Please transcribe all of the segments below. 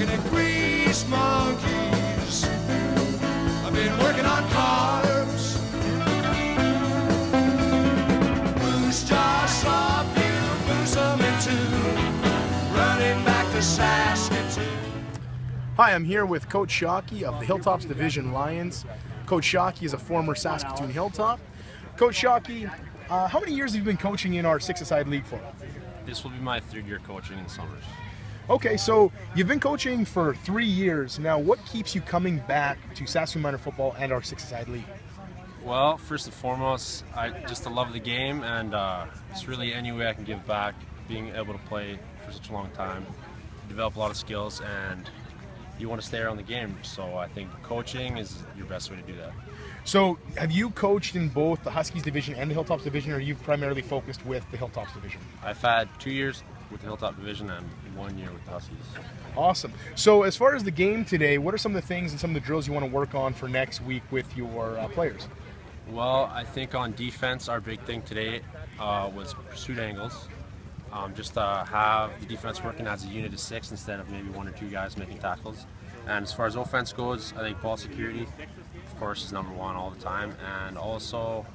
looking at grease monkeys. I've been working on carbs. Boost just slop you, boost them in two. Running back to Saskatoon. Hi, I'm here with Coach Shockey of the Hilltops Division Lions. Coach Shockey is a former Saskatoon Hilltop. Coach Shockey, how many years have you been coaching in our six-a-side league for? This will be my third year coaching in summers. Okay, so you've been coaching for 3 years. Now, what keeps you coming back to Saskatoon Minor Football and our six-a-side league? Well, first and foremost, I just the love of the game, and it's really any way I can give back, being able to play for such a long time, develop a lot of skills, and you want to stay around the game. So I think coaching is your best way to do that. So have you coached in both the Huskies division and the Hilltops division, or are you primarily focused with the Hilltops division? I've had 2 years with the Hilltop division and 1 year with the Huskies. Awesome. So as far as the game today, what are some of the things and some of the drills you want to work on for next week with your players? Well, I think on defense, our big thing today was pursuit angles. Just to have the defense working as a unit of 6 instead of maybe 1 or 2 guys making tackles. And as far as offense goes, I think ball security, of course, is number 1 all the time. And also,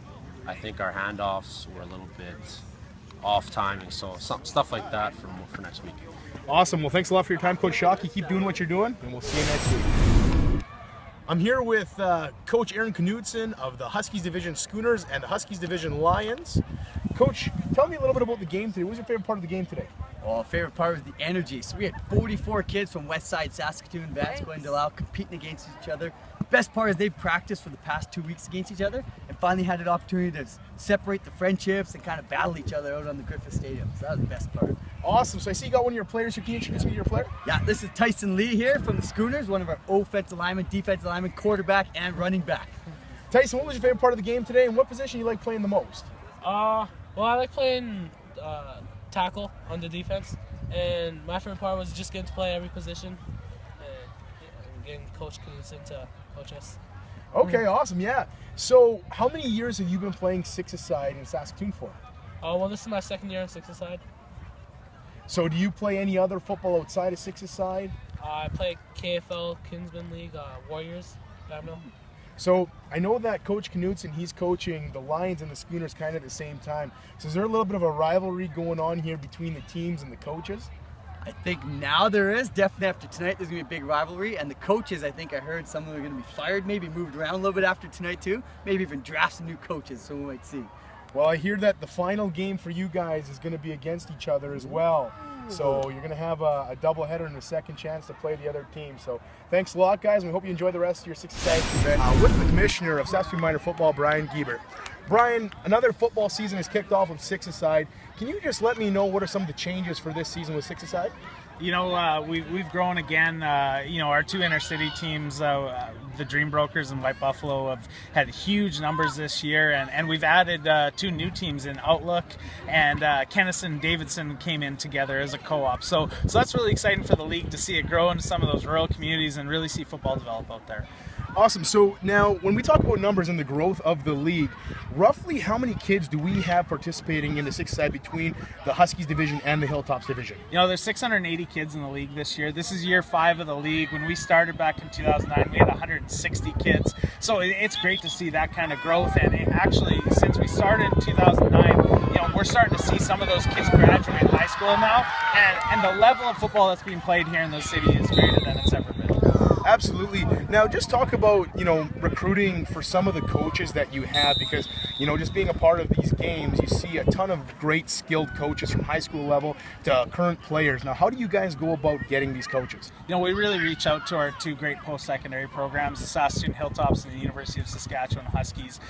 I think our handoffs were a little bit off timing. So stuff like that for next week. Awesome. Well, thanks a lot for your time, Coach Shockey. Keep doing what you're doing, and we'll see you next week. I'm here with Coach Aaron Knudsen of the Huskies Division Schooners and the Huskies Division Lions. Coach, tell me a little bit about the game today. What was your favorite part of the game today? Well, favorite part was the energy. So we had 44 kids from West Side Saskatoon, Vanscoy, and Delisle competing against each other. Best part is they practiced for the past 2 weeks against each other and finally had an opportunity to separate the friendships and kind of battle each other out on the Griffith Stadium. So that was the best part. Awesome. So I see you got one of your players. Can you introduce me to your player? Yeah, this is Tyson Lee here from the Schooners, one of our offensive linemen, defensive linemen, quarterback, and running back. Tyson, what was your favorite part of the game today, and what position you like playing the most? Well, I like playing tackle on the defense, and my favorite part was just getting to play every position and getting Coach Knudsen to coach us. Okay, awesome, yeah. So how many years have you been playing six-a-side in Saskatoon for? Well, this is my second year on six-a-side. So do you play any other football outside of six-a-side? I play KFL, Kinsman League, Warriors, Babno. So I know that Coach Knudsen, he's coaching the Lions and the Schooners kind of at the same time. So is there a little bit of a rivalry going on here between the teams and the coaches? I think now there is. Definitely after tonight, there's going to be a big rivalry. And the coaches, I think I heard some of them are going to be fired, maybe moved around a little bit after tonight too. Maybe even draft some new coaches, so we might see. Well, I hear that the final game for you guys is going to be against each other as well. So you're going to have a doubleheader and a second chance to play the other team. So thanks a lot, guys, and we hope you enjoy the rest of your six-a-side event. With the commissioner of Saskatoon Minor Football, Brian Giebert. Brian, another football season has kicked off with six-a-side. Can you just let me know what are some of the changes for this season with six-a-side? You know, we've grown again. Our 2 inner-city teams, the Dream Brokers and White Buffalo, have had huge numbers this year, and we've added 2 new teams in Outlook, and Kennison and Davidson came in together as a co-op. So that's really exciting for the league to see it grow into some of those rural communities and really see football develop out there. Awesome. So now when we talk about numbers and the growth of the league, roughly how many kids do we have participating in the six-a-side between the Huskies division and the Hilltops division? You know, there's 680 kids in the league this year. This is year 5 of the league. When we started back in 2009, we had 160 kids. So it's great to see that kind of growth. And actually, since we started in 2009, we're starting to see some of those kids graduate high school now. And the level of football that's being played here in the city is greater than it's ever been. Absolutely. Now, just talk about, recruiting for some of the coaches that you have, because, just being a part of these games, you see a ton of great skilled coaches from high school level to current players. Now, how do you guys go about getting these coaches? We really reach out to our 2 great post-secondary programs, the Saskatoon Hilltops and the University of Saskatchewan Huskies.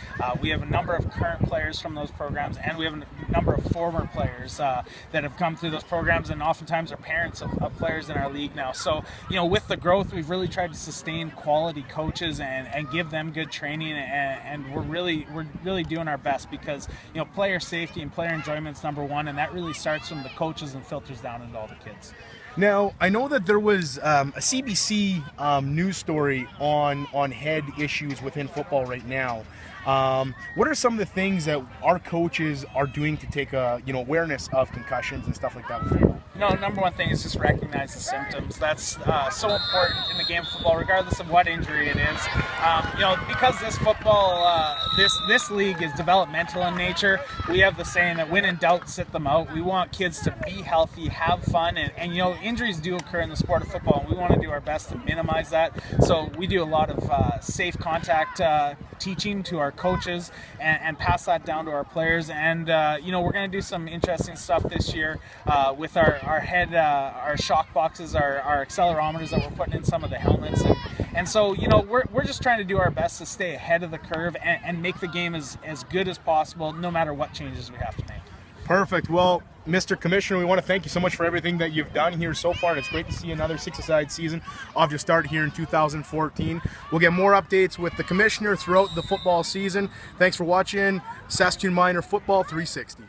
We have a number of current players from those programs, and we have a number of former players that have come through those programs, and oftentimes are parents of players in our league now. So, with the growth, we've really tried to sustain quality coaches and give them good training, and we're really doing our best, because player safety and player enjoyment is number 1, and that really starts from the coaches and filters down into all the kids. Now, I know that there was a CBC news story on head issues within football right now. What are some of the things that our coaches are doing to take awareness of concussions and stuff like that with football? number one thing is just recognize the symptoms. That's so important in the game of football, regardless of what injury it is. Because this football, this league is developmental in nature, we have the saying that when in doubt, sit them out. We want kids to be healthy, have fun, and injuries do occur in the sport of football, and we want to do our best to minimize that. So we do a lot of safe contact teaching to our coaches and pass that down to our players. And we're going to do some interesting stuff this year with our shock boxes, our accelerometers that we're putting in some of the helmets, and so we're just trying to do our best to stay ahead of the curve and make the game as good as possible, no matter what changes we have to make. Perfect. Well, Mr. Commissioner, we want to thank you so much for everything that you've done here so far. It's great to see another six-a-side season off to start here in 2014. We'll get more updates with the Commissioner throughout the football season. Thanks for watching Saskatoon Minor Football 360.